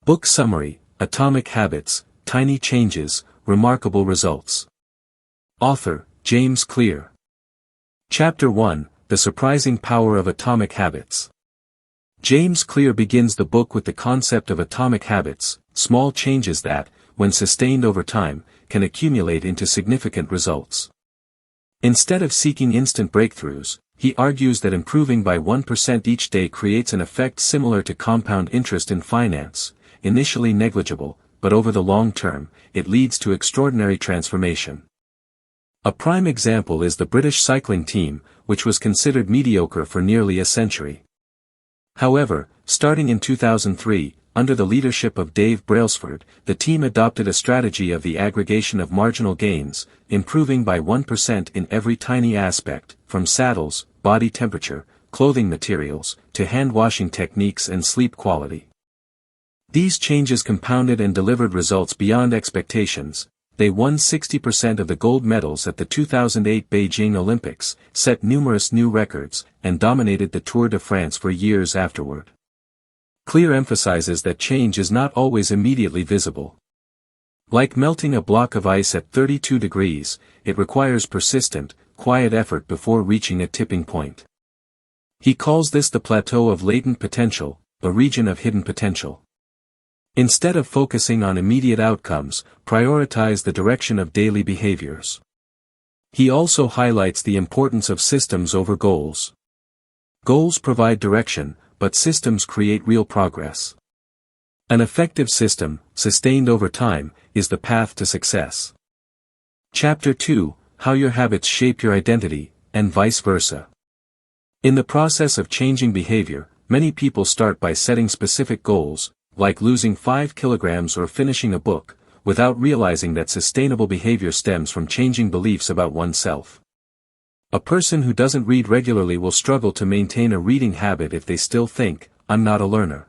Book Summary: Atomic Habits, Tiny Changes, Remarkable Results. Author, James Clear. Chapter 1, The Surprising Power of Atomic Habits. James Clear begins the book with the concept of atomic habits, small changes that, when sustained over time, can accumulate into significant results. Instead of seeking instant breakthroughs, he argues that improving by 1% each day creates an effect similar to compound interest in finance, initially negligible, but over the long term, it leads to extraordinary transformation. A prime example is the British cycling team, which was considered mediocre for nearly a century. However, starting in 2003, under the leadership of Dave Brailsford, the team adopted a strategy of the aggregation of marginal gains, improving by 1% in every tiny aspect, from saddles, body temperature, clothing materials, to hand-washing techniques and sleep quality. These changes compounded and delivered results beyond expectations. They won 60% of the gold medals at the 2008 Beijing Olympics, set numerous new records, and dominated the Tour de France for years afterward. Clear emphasizes that change is not always immediately visible. Like melting a block of ice at 32 degrees, it requires persistent, quiet effort before reaching a tipping point. He calls this the plateau of latent potential, a region of hidden potential. Instead of focusing on immediate outcomes, prioritize the direction of daily behaviors. He also highlights the importance of systems over goals. Goals provide direction, but systems create real progress. An effective system, sustained over time, is the path to success. Chapter 2, How Your Habits Shape Your Identity, and Vice Versa. In the process of changing behavior, many people start by setting specific goals, like losing 5 kilograms or finishing a book, without realizing that sustainable behavior stems from changing beliefs about oneself. A person who doesn't read regularly will struggle to maintain a reading habit if they still think, "I'm not a learner."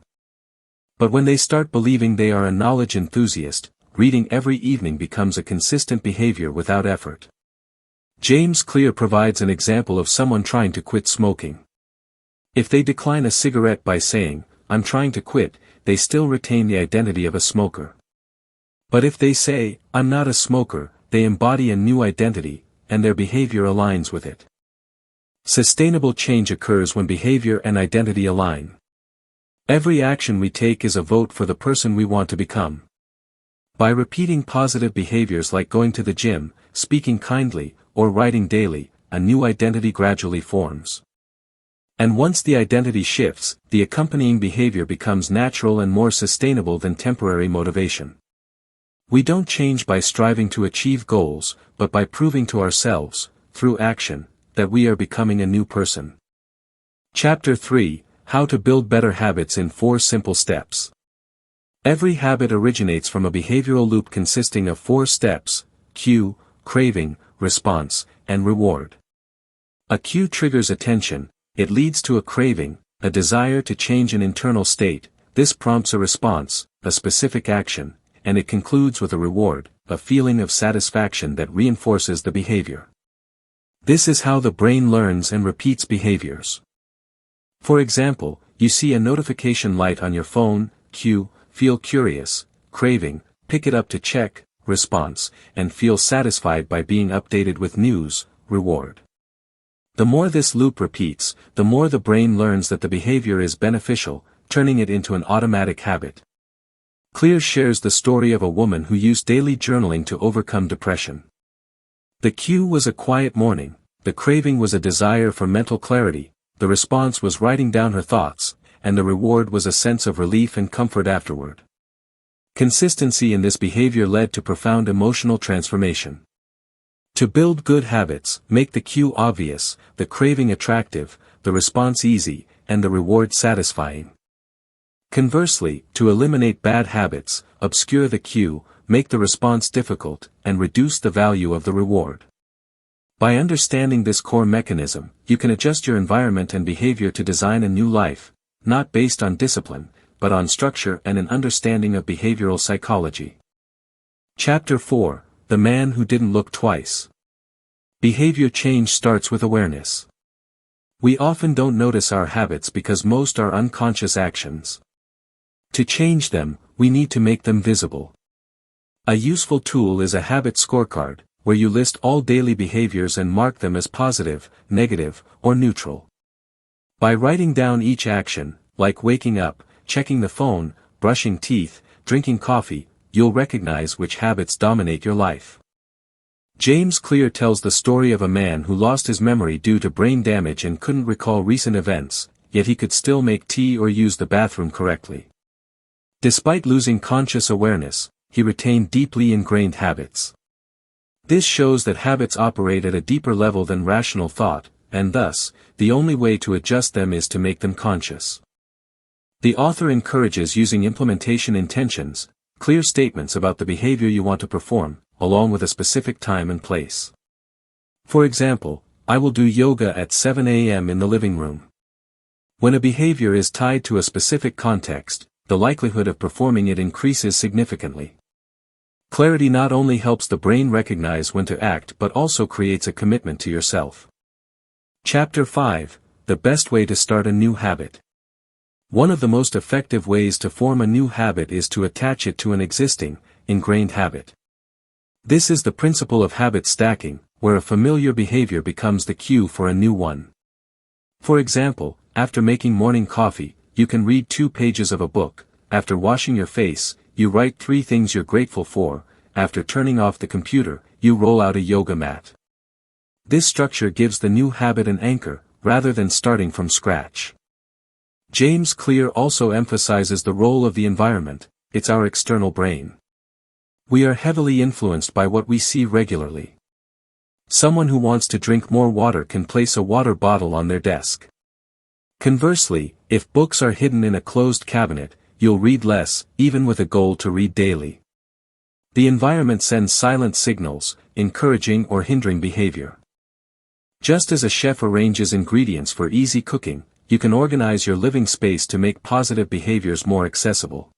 But when they start believing they are a knowledge enthusiast, reading every evening becomes a consistent behavior without effort. James Clear provides an example of someone trying to quit smoking. If they decline a cigarette by saying, "I'm trying to quit," they still retain the identity of a smoker. But if they say, "I'm not a smoker," they embody a new identity, and their behavior aligns with it. Sustainable change occurs when behavior and identity align. Every action we take is a vote for the person we want to become. By repeating positive behaviors like going to the gym, speaking kindly, or writing daily, a new identity gradually forms. And once the identity shifts, the accompanying behavior becomes natural and more sustainable than temporary motivation. We don't change by striving to achieve goals, but by proving to ourselves, through action, that we are becoming a new person. Chapter 3, How to Build Better Habits in 4 Simple Steps. Every habit originates from a behavioral loop consisting of 4 steps: cue, craving, response, and reward. A cue triggers attention. It leads to a craving, a desire to change an internal state. This prompts a response, a specific action, and it concludes with a reward, a feeling of satisfaction that reinforces the behavior. This is how the brain learns and repeats behaviors. For example, you see a notification light on your phone, cue, feel curious, craving, pick it up to check, response, and feel satisfied by being updated with news, reward. The more this loop repeats, the more the brain learns that the behavior is beneficial, turning it into an automatic habit. Clear shares the story of a woman who used daily journaling to overcome depression. The cue was a quiet morning, the craving was a desire for mental clarity, the response was writing down her thoughts, and the reward was a sense of relief and comfort afterward. Consistency in this behavior led to profound emotional transformation. To build good habits, make the cue obvious, the craving attractive, the response easy, and the reward satisfying. Conversely, to eliminate bad habits, obscure the cue, make the response difficult, and reduce the value of the reward. By understanding this core mechanism, you can adjust your environment and behavior to design a new life, not based on discipline, but on structure and an understanding of behavioral psychology. Chapter 4, The Man Who Didn't Look Twice. Behavior change starts with awareness. We often don't notice our habits because most are unconscious actions. To change them, we need to make them visible. A useful tool is a habit scorecard, where you list all daily behaviors and mark them as positive, negative, or neutral. By writing down each action, like waking up, checking the phone, brushing teeth, drinking coffee, you'll recognize which habits dominate your life. James Clear tells the story of a man who lost his memory due to brain damage and couldn't recall recent events, yet he could still make tea or use the bathroom correctly. Despite losing conscious awareness, he retained deeply ingrained habits. This shows that habits operate at a deeper level than rational thought, and thus, the only way to adjust them is to make them conscious. The author encourages using implementation intentions, clear statements about the behavior you want to perform, along with a specific time and place. For example, I will do yoga at 7 a.m. in the living room. When a behavior is tied to a specific context, the likelihood of performing it increases significantly. Clarity not only helps the brain recognize when to act but also creates a commitment to yourself. Chapter 5: The best way to start a new habit. One of the most effective ways to form a new habit is to attach it to an existing, ingrained habit. This is the principle of habit stacking, where a familiar behavior becomes the cue for a new one. For example, after making morning coffee, you can read 2 pages of a book. After washing your face, you write 3 things you're grateful for. After turning off the computer, you roll out a yoga mat. This structure gives the new habit an anchor, rather than starting from scratch. James Clear also emphasizes the role of the environment. It's our external brain. We are heavily influenced by what we see regularly. Someone who wants to drink more water can place a water bottle on their desk. Conversely, if books are hidden in a closed cabinet, you'll read less, even with a goal to read daily. The environment sends silent signals, encouraging or hindering behavior. Just as a chef arranges ingredients for easy cooking, you can organize your living space to make positive behaviors more accessible.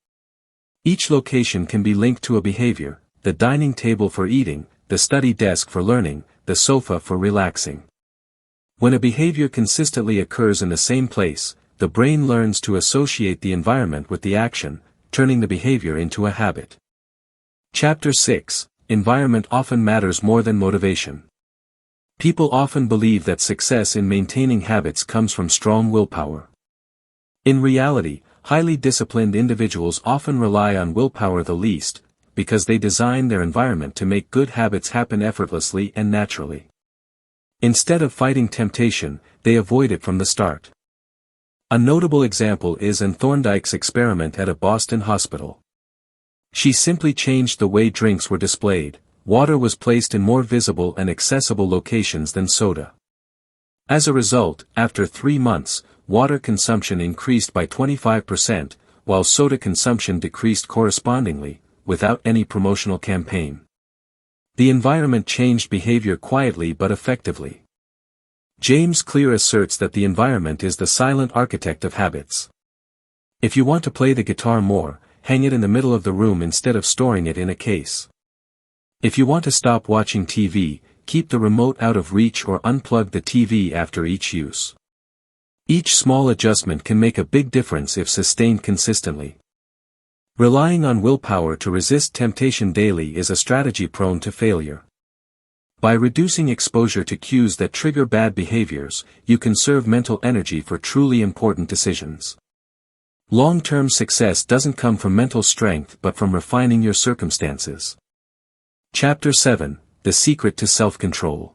Each location can be linked to a behavior: the dining table for eating, the study desk for learning, the sofa for relaxing. When a behavior consistently occurs in the same place, the brain learns to associate the environment with the action, turning the behavior into a habit. Chapter 6: Environment often matters more than motivation. People often believe that success in maintaining habits comes from strong willpower. In reality, highly disciplined individuals often rely on willpower the least, because they design their environment to make good habits happen effortlessly and naturally. Instead of fighting temptation, they avoid it from the start. A notable example is Anne Thorndike's experiment at a Boston hospital. She simply changed the way drinks were displayed. Water was placed in more visible and accessible locations than soda. As a result, after 3 months, water consumption increased by 25%, while soda consumption decreased correspondingly, without any promotional campaign. The environment changed behavior quietly but effectively. James Clear asserts that the environment is the silent architect of habits. If you want to play the guitar more, hang it in the middle of the room instead of storing it in a case. If you want to stop watching TV, keep the remote out of reach or unplug the TV after each use. Each small adjustment can make a big difference if sustained consistently. Relying on willpower to resist temptation daily is a strategy prone to failure. By reducing exposure to cues that trigger bad behaviors, you conserve mental energy for truly important decisions. Long-term success doesn't come from mental strength but from refining your circumstances. Chapter 7: The Secret to Self-Control.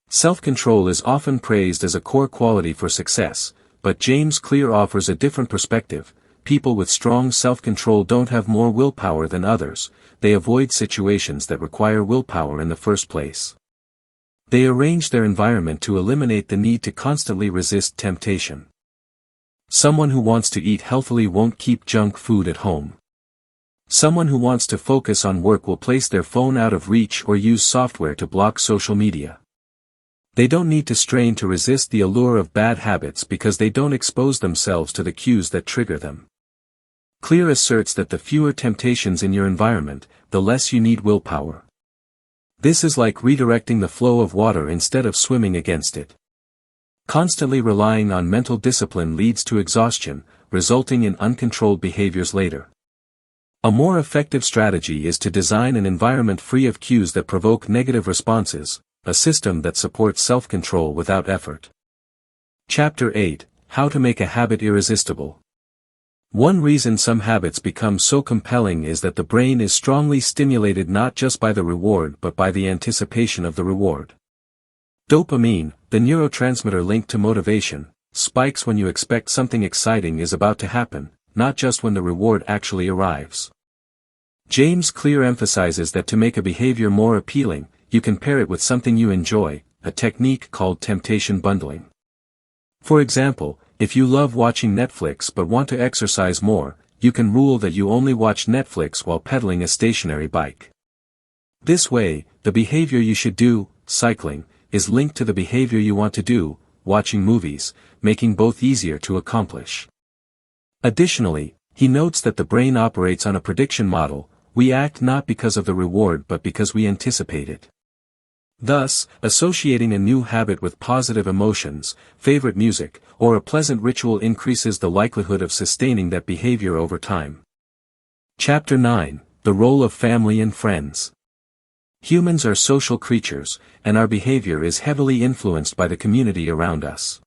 Self-control is often praised as a core quality for success, but James Clear offers a different perspective. People with strong self-control don't have more willpower than others, they avoid situations that require willpower in the first place. They arrange their environment to eliminate the need to constantly resist temptation. Someone who wants to eat healthily won't keep junk food at home. Someone who wants to focus on work will place their phone out of reach or use software to block social media. They don't need to strain to resist the allure of bad habits because they don't expose themselves to the cues that trigger them. Clear asserts that the fewer temptations in your environment, the less you need willpower. This is like redirecting the flow of water instead of swimming against it. Constantly relying on mental discipline leads to exhaustion, resulting in uncontrolled behaviors later. A more effective strategy is to design an environment free of cues that provoke negative responses, a system that supports self-control without effort. Chapter 8: How to Make a Habit Irresistible. One reason some habits become so compelling is that the brain is strongly stimulated not just by the reward but by the anticipation of the reward. Dopamine, the neurotransmitter linked to motivation, spikes when you expect something exciting is about to happen, not just when the reward actually arrives. James Clear emphasizes that to make a behavior more appealing, you can pair it with something you enjoy, a technique called temptation bundling. For example, if you love watching Netflix but want to exercise more, you can rule that you only watch Netflix while pedaling a stationary bike. This way, the behavior you should do, cycling, is linked to the behavior you want to do, watching movies, making both easier to accomplish. Additionally, he notes that the brain operates on a prediction model: we act not because of the reward but because we anticipate it. Thus, associating a new habit with positive emotions, favorite music, or a pleasant ritual increases the likelihood of sustaining that behavior over time. Chapter 9: The Role of Family and Friends. Humans are social creatures, and our behavior is heavily influenced by the community around us.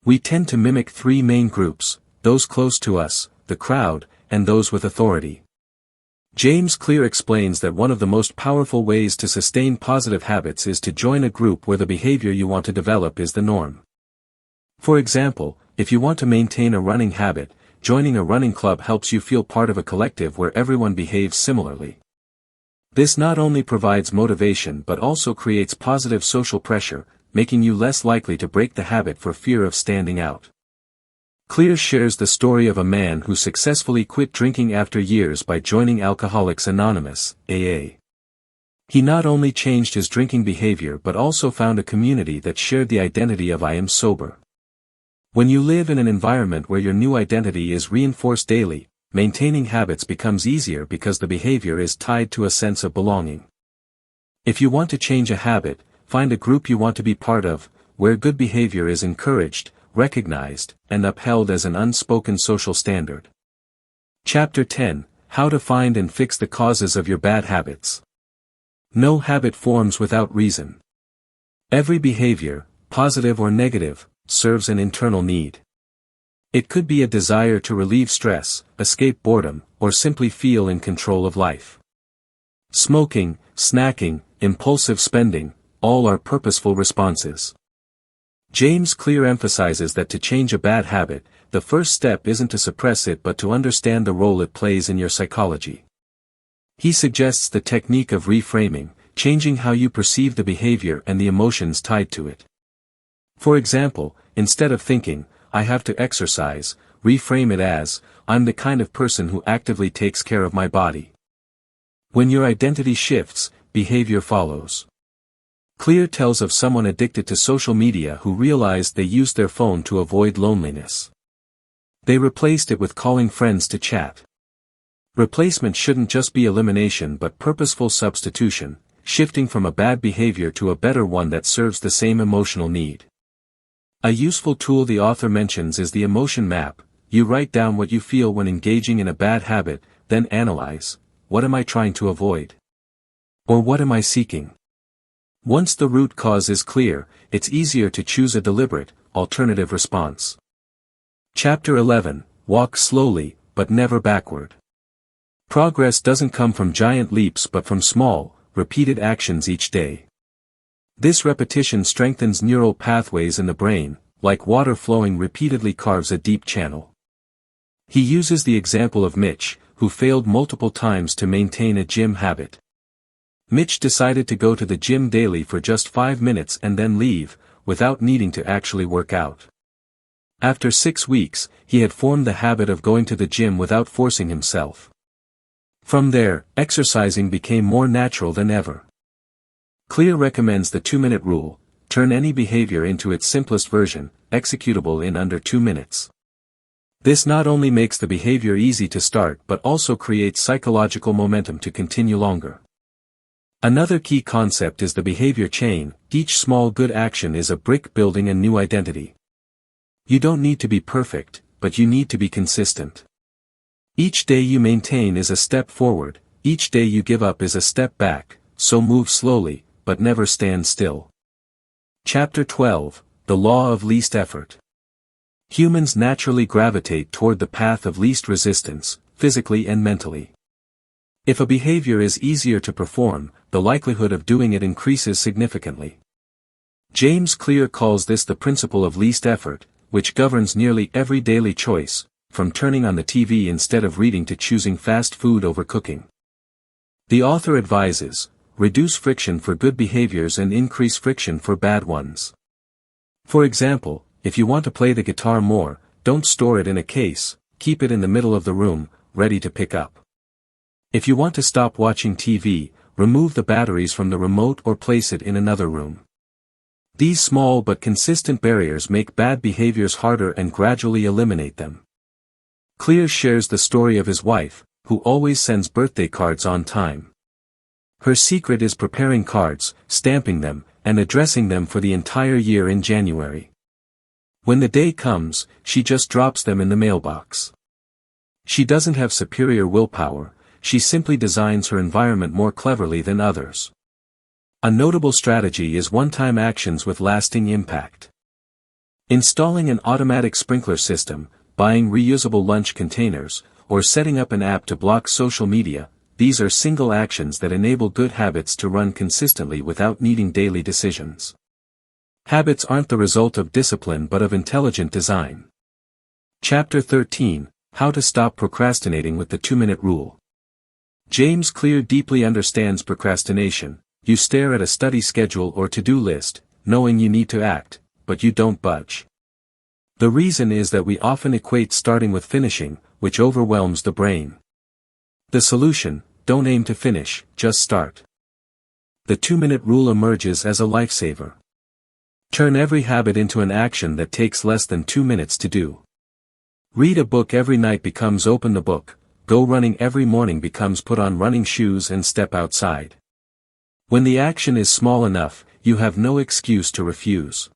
We tend to mimic three main groups: those close to us, the crowd, and those with authority. James Clear explains that one of the most powerful ways to sustain positive habits is to join a group where the behavior you want to develop is the norm. For example, if you want to maintain a running habit, joining a running club helps you feel part of a collective where everyone behaves similarly. This not only provides motivation but also creates positive social pressure, making you less likely to break the habit for fear of standing out. Clear shares the story of a man who successfully quit drinking after years by joining Alcoholics Anonymous, AA. He not only changed his drinking behavior but also found a community that shared the identity of "I am sober." When you live in an environment where your new identity is reinforced daily, maintaining habits becomes easier because the behavior is tied to a sense of belonging. If you want to change a habit, find a group you want to be part of, where good behavior is encouraged, recognized, and upheld as an unspoken social standard. Chapter 10: How to Find and Fix the Causes of Your Bad Habits. No habit forms without reason. Every behavior, positive or negative, serves an internal need. It could be a desire to relieve stress, escape boredom, or simply feel in control of life. Smoking, snacking, impulsive spending, all are purposeful responses. James Clear emphasizes that to change a bad habit, the first step isn't to suppress it but to understand the role it plays in your psychology. He suggests the technique of reframing, changing how you perceive the behavior and the emotions tied to it. For example, instead of thinking, "I have to exercise," reframe it as, "I'm the kind of person who actively takes care of my body." When your identity shifts, behavior follows. Clear tells of someone addicted to social media who realized they used their phone to avoid loneliness. They replaced it with calling friends to chat. Replacement shouldn't just be elimination but purposeful substitution, shifting from a bad behavior to a better one that serves the same emotional need. A useful tool the author mentions is the emotion map. You write down what you feel when engaging in a bad habit, then analyze: what am I trying to avoid? Or what am I seeking? Once the root cause is clear, it's easier to choose a deliberate, alternative response. Chapter 11: Walk slowly, but never backward. Progress doesn't come from giant leaps but from small, repeated actions each day. This repetition strengthens neural pathways in the brain, like water flowing repeatedly carves a deep channel. He uses the example of Mitch, who failed multiple times to maintain a gym habit. Mitch decided to go to the gym daily for just 5 minutes and then leave, without needing to actually work out. After 6 weeks, he had formed the habit of going to the gym without forcing himself. From there, exercising became more natural than ever. Clear recommends the 2-minute rule: turn any behavior into its simplest version, executable in under 2 minutes. This not only makes the behavior easy to start but also creates psychological momentum to continue longer. Another key concept is the behavior chain. Each small good action is a brick building a new identity. You don't need to be perfect, but you need to be consistent. Each day you maintain is a step forward, each day you give up is a step back, so move slowly, but never stand still. Chapter 12, The Law of Least Effort. Humans naturally gravitate toward the path of least resistance, physically and mentally. If a behavior is easier to perform, the likelihood of doing it increases significantly. James Clear calls this the principle of least effort, which governs nearly every daily choice, from turning on the TV instead of reading to choosing fast food over cooking. The author advises, reduce friction for good behaviors and increase friction for bad ones. For example, if you want to play the guitar more, don't store it in a case, keep it in the middle of the room, ready to pick up. If you want to stop watching TV, remove the batteries from the remote or place it in another room. These small but consistent barriers make bad behaviors harder and gradually eliminate them. Clear shares the story of his wife, who always sends birthday cards on time. Her secret is preparing cards, stamping them, and addressing them for the entire year in January. When the day comes, she just drops them in the mailbox. She doesn't have superior willpower, she simply designs her environment more cleverly than others. A notable strategy is one-time actions with lasting impact. Installing an automatic sprinkler system, buying reusable lunch containers, or setting up an app to block social media, these are single actions that enable good habits to run consistently without needing daily decisions. Habits aren't the result of discipline but of intelligent design. Chapter 13, How to Stop Procrastinating with the 2-Minute Rule. James Clear deeply understands procrastination. You stare at a study schedule or to-do list, knowing you need to act, but you don't budge. The reason is that we often equate starting with finishing, which overwhelms the brain. The solution: don't aim to finish, just start. The 2-minute rule emerges as a lifesaver. Turn every habit into an action that takes less than 2 minutes to do. Read a book every night becomes open the book, go running every morning becomes put on running shoes and step outside. When the action is small enough, you have no excuse to refuse.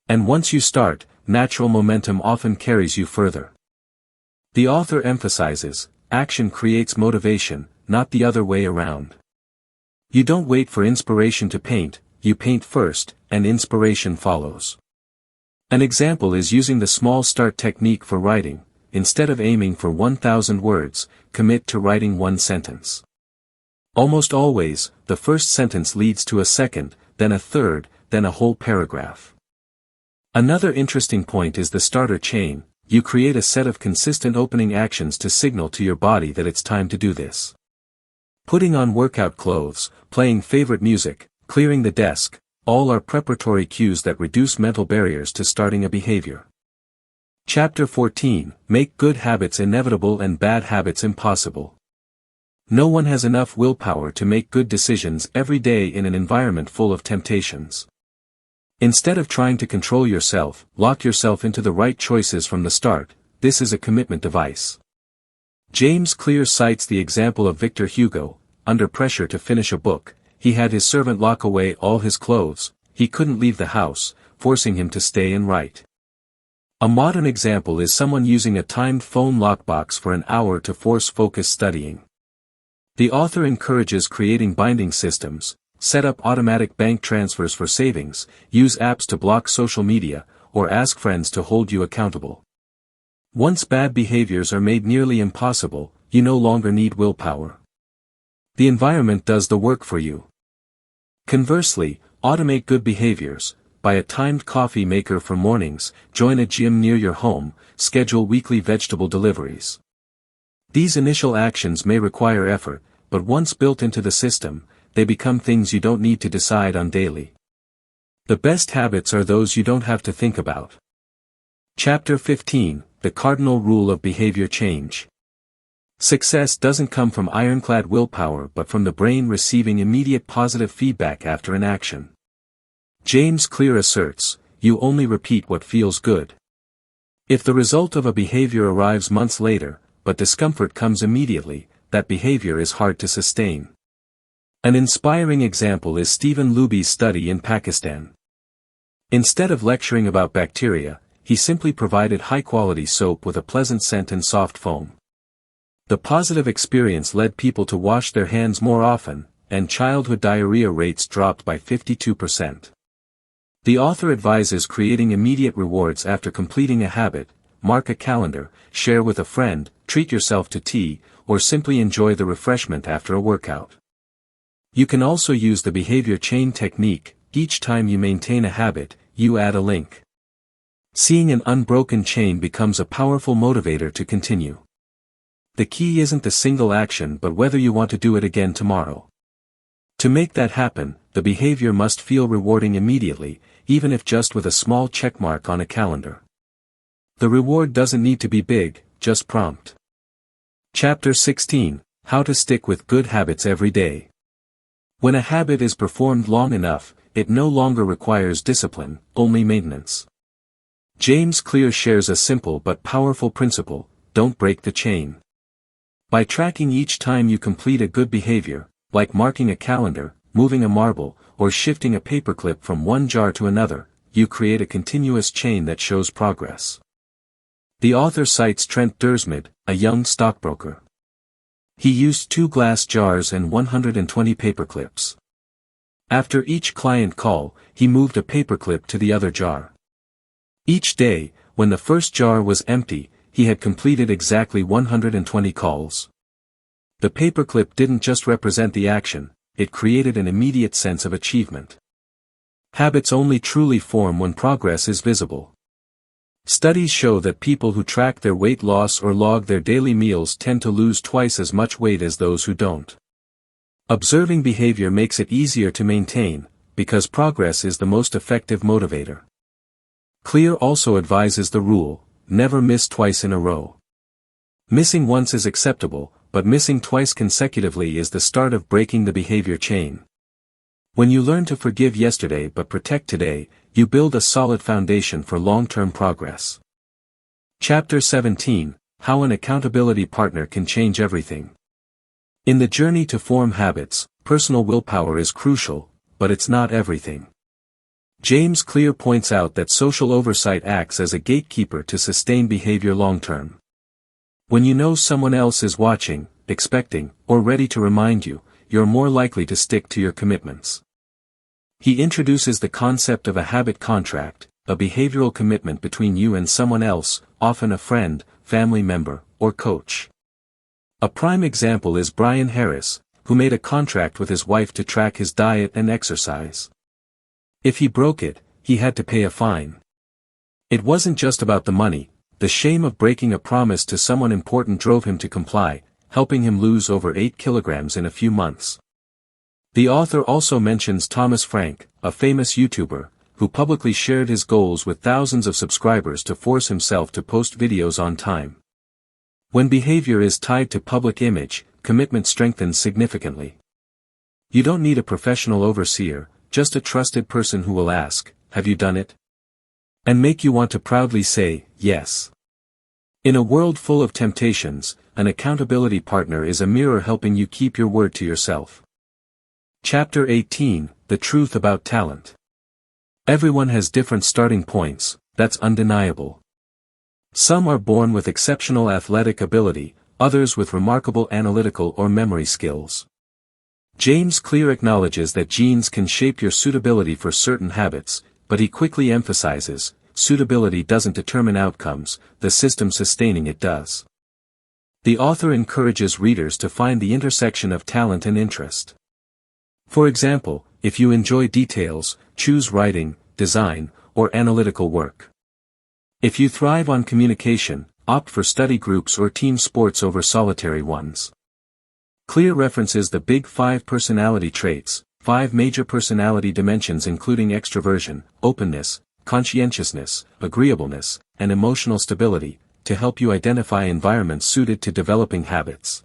And once you start, natural momentum often carries you further. The author emphasizes, action creates motivation, not the other way around. You don't wait for inspiration to paint, you paint first, and inspiration follows. An example is using the small start technique for writing. Instead of aiming for 1,000 words, commit to writing 1 sentence. Almost always, the first sentence leads to a second, then a third, then a whole paragraph. Another interesting point is the starter chain. You create a set of consistent opening actions to signal to your body that it's time to do this. Putting on workout clothes, playing favorite music, clearing the desk, all are preparatory cues that reduce mental barriers to starting a behavior. Chapter 14, Make Good Habits Inevitable and Bad Habits Impossible. No one has enough willpower to make good decisions every day in an environment full of temptations. Instead of trying to control yourself, lock yourself into the right choices from the start. This is a commitment device. James Clear cites the example of Victor Hugo. Under pressure to finish a book, he had his servant lock away all his clothes. He couldn't leave the house, forcing him to stay and write. A modern example is someone using a timed phone lockbox for an hour to force focused studying. The author encourages creating binding systems. Set up automatic bank transfers for savings, use apps to block social media, or ask friends to hold you accountable. Once bad behaviors are made nearly impossible, you no longer need willpower. The environment does the work for you. Conversely, automate good behaviors. Buy a timed coffee maker for mornings, join a gym near your home, schedule weekly vegetable deliveries. These initial actions may require effort, but once built into the system, they become things you don't need to decide on daily. The best habits are those you don't have to think about. Chapter 15, The Cardinal Rule of Behavior Change. Success doesn't come from ironclad willpower but from the brain receiving immediate positive feedback after an action. James Clear asserts, you only repeat what feels good. If the result of a behavior arrives months later, but discomfort comes immediately, that behavior is hard to sustain. An inspiring example is Stephen Luby's study in Pakistan. Instead of lecturing about bacteria, he simply provided high-quality soap with a pleasant scent and soft foam. The positive experience led people to wash their hands more often, and childhood diarrhea rates dropped by 52%. The author advises creating immediate rewards after completing a habit: mark a calendar, share with a friend, treat yourself to tea, or simply enjoy the refreshment after a workout. You can also use the behavior chain technique. Each time you maintain a habit, you add a link. Seeing an unbroken chain becomes a powerful motivator to continue. The key isn't the single action but whether you want to do it again tomorrow. To make that happen, the behavior must feel rewarding immediately, even if just with a small checkmark on a calendar. The reward doesn't need to be big, just prompt. Chapter 16: How to Stick with Good Habits Every Day. When a habit is performed long enough, it no longer requires discipline, only maintenance. James Clear shares a simple but powerful principle: don't break the chain. By tracking each time you complete a good behavior, like marking a calendar, moving a marble, or shifting a paperclip from one jar to another, you create a continuous chain that shows progress. The author cites Trent Dursmid, a young stockbroker. He used 2 glass jars and 120 paperclips. After each client call, he moved a paperclip to the other jar. Each day, when the first jar was empty, he had completed exactly 120 calls. The paperclip didn't just represent the action, it created an immediate sense of achievement. Habits only truly form when progress is visible. Studies show that people who track their weight loss or log their daily meals tend to lose twice as much weight as those who don't. Observing behavior makes it easier to maintain, because progress is the most effective motivator. Clear also advises the rule: never miss twice in a row. Missing once is acceptable, but missing twice consecutively is the start of breaking the behavior chain. When you learn to forgive yesterday but protect today, you build a solid foundation for long-term progress. Chapter 17: How an Accountability Partner Can Change Everything. In the journey to form habits, personal willpower is crucial, but it's not everything. James Clear points out that social oversight acts as a gatekeeper to sustain behavior long-term. When you know someone else is watching, expecting, or ready to remind you, you're more likely to stick to your commitments. He introduces the concept of a habit contract, a behavioral commitment between you and someone else, often a friend, family member, or coach. A prime example is Brian Harris, who made a contract with his wife to track his diet and exercise. If he broke it, he had to pay a fine. It wasn't just about the money. The shame of breaking a promise to someone important drove him to comply, helping him lose over 8 kilograms in a few months. The author also mentions Thomas Frank, a famous YouTuber, who publicly shared his goals with thousands of subscribers to force himself to post videos on time. When behavior is tied to public image, commitment strengthens significantly. You don't need a professional overseer, just a trusted person who will ask, "Have you done it?" and make you want to proudly say, "Yes." In a world full of temptations, an accountability partner is a mirror helping you keep your word to yourself. Chapter 18: The Truth About Talent. Everyone has different starting points, that's undeniable. Some are born with exceptional athletic ability, others with remarkable analytical or memory skills. James Clear acknowledges that genes can shape your suitability for certain habits, but he quickly emphasizes, suitability doesn't determine outcomes, the system sustaining it does. The author encourages readers to find the intersection of talent and interest. For example, if you enjoy details, choose writing, design, or analytical work. If you thrive on communication, opt for study groups or team sports over solitary ones. Clear references the Big 5 personality traits, 5 major personality dimensions including extroversion, openness, conscientiousness, agreeableness, and emotional stability, to help you identify environments suited to developing habits.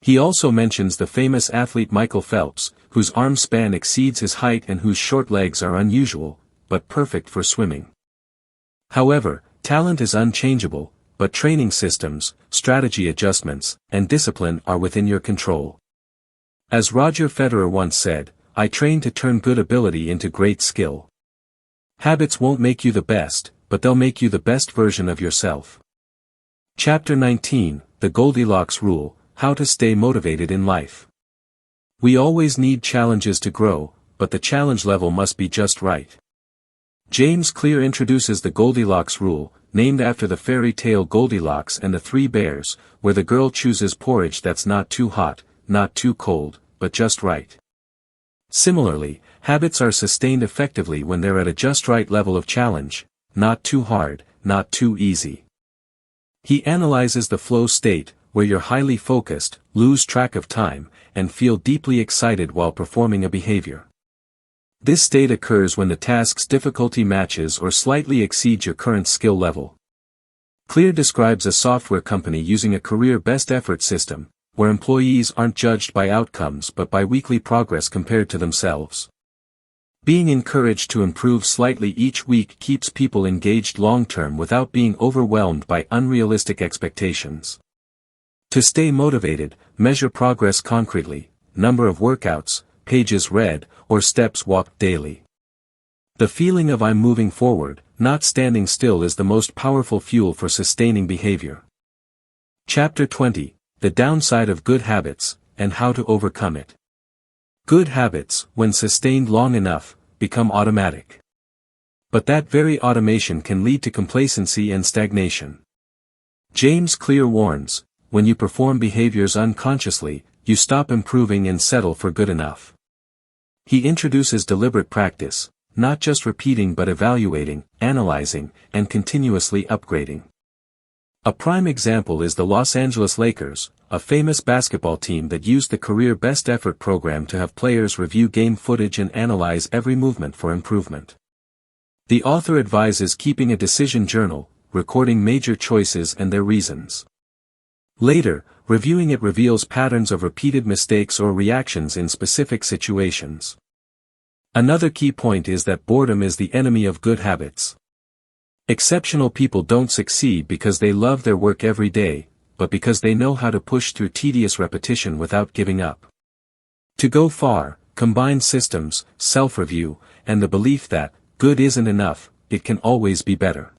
He also mentions the famous athlete Michael Phelps, whose arm span exceeds his height and whose short legs are unusual, but perfect for swimming. However, talent is unchangeable, but training systems, strategy adjustments, and discipline are within your control. As Roger Federer once said, "I train to turn good ability into great skill." Habits won't make you the best, but they'll make you the best version of yourself. Chapter 19: the Goldilocks rule, how to stay motivated in life. We always need challenges to grow, but the challenge level must be just right. James Clear introduces the Goldilocks rule, named after the fairy tale Goldilocks and the Three Bears, where the girl chooses porridge that's not too hot, not too cold, but just right. Similarly, habits are sustained effectively when they're at a just right level of challenge, not too hard, not too easy. He analyzes the flow state, where you're highly focused, lose track of time, and feel deeply excited while performing a behavior. This state occurs when the task's difficulty matches or slightly exceeds your current skill level. Clear describes a software company using a career best effort system, where employees aren't judged by outcomes but by weekly progress compared to themselves. Being encouraged to improve slightly each week keeps people engaged long-term without being overwhelmed by unrealistic expectations. To stay motivated, measure progress concretely, number of workouts, pages read, or steps walked daily. The feeling of I'm moving forward, not standing still is the most powerful fuel for sustaining behavior. Chapter 20, The Downside of Good Habits, and How to Overcome It. Good habits, when sustained long enough, become automatic. But that very automation can lead to complacency and stagnation. James Clear warns, when you perform behaviors unconsciously, you stop improving and settle for good enough. He introduces deliberate practice, not just repeating but evaluating, analyzing, and continuously upgrading. A prime example is the Los Angeles Lakers, a famous basketball team that used the Career Best Effort program to have players review game footage and analyze every movement for improvement. The author advises keeping a decision journal, recording major choices and their reasons. Later, reviewing it reveals patterns of repeated mistakes or reactions in specific situations. Another key point is that boredom is the enemy of good habits. Exceptional people don't succeed because they love their work every day, but because they know how to push through tedious repetition without giving up. To go far, combine systems, self-review, and the belief that good isn't enough, it can always be better.